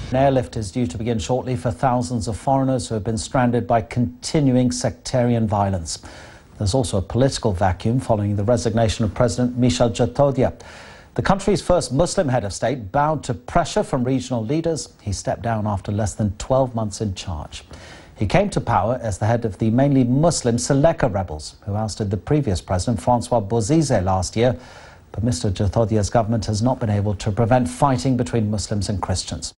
An airlift is due to begin shortly for thousands of foreigners who have been stranded by continuing sectarian violence. There's also a political vacuum following the resignation of President Michel Djotodia. The country's first Muslim head of state bowed to pressure from regional leaders. He stepped down after less than 12 months in charge. He came to power as the head of the mainly Muslim Seleka rebels, who ousted the previous president, Francois Bozize, last year. But Mr. Djotodia's government has not been able to prevent fighting between Muslims and Christians.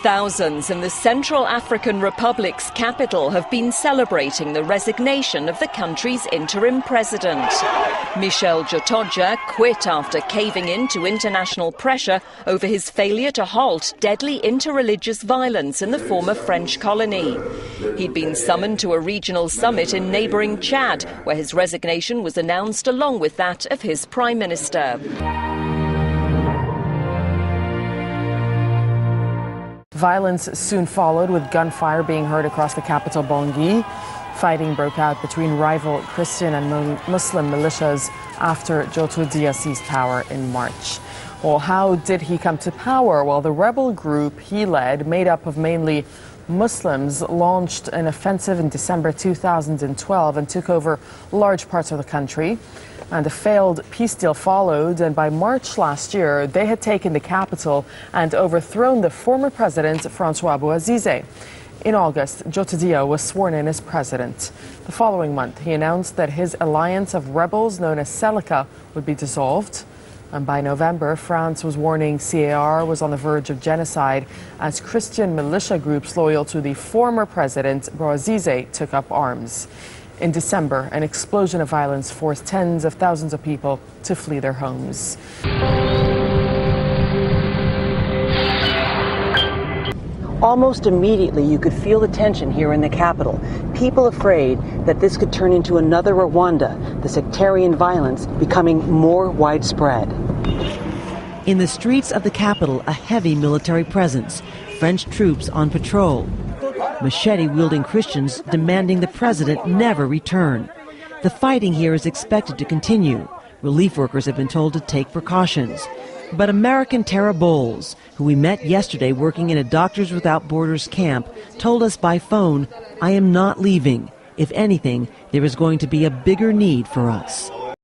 Thousands in the Central African Republic's capital have been celebrating the resignation of the country's interim president. Michel Djotodia quit after caving in to international pressure over his failure to halt deadly interreligious violence in the former French colony. He'd been summoned to a regional summit in neighbouring Chad, where his resignation was announced along with that of his prime minister. Violence soon followed, with gunfire being heard across the capital, Bangui. Fighting broke out between rival Christian and Muslim militias after Djotodia seized power in March. Well, how did he come to power? Well, the rebel group he led, made up of mainly Muslims, launched an offensive in December 2012 and took over large parts of the country. And a failed peace deal followed, and by March last year, they had taken the capital and overthrown the former president, Francois Bozize. In August, Djotodia was sworn in as president. The following month, he announced that his alliance of rebels, known as Seleka, would be dissolved. And by November, France was warning CAR was on the verge of genocide as Christian militia groups loyal to the former president, Bozize, took up arms. In December, an explosion of violence forced tens of thousands of people to flee their homes. Almost immediately, you could feel the tension here in the capital. People afraid that this could turn into another Rwanda, the sectarian violence becoming more widespread. In the streets of the capital, a heavy military presence, French troops on patrol. Machete-wielding Christians demanding the president never return. The fighting here is expected to continue. Relief workers have been told to take precautions. But American Tara Bowles, who we met yesterday working in a Doctors Without Borders camp, told us by phone, "I am not leaving. If anything, there is going to be a bigger need for us."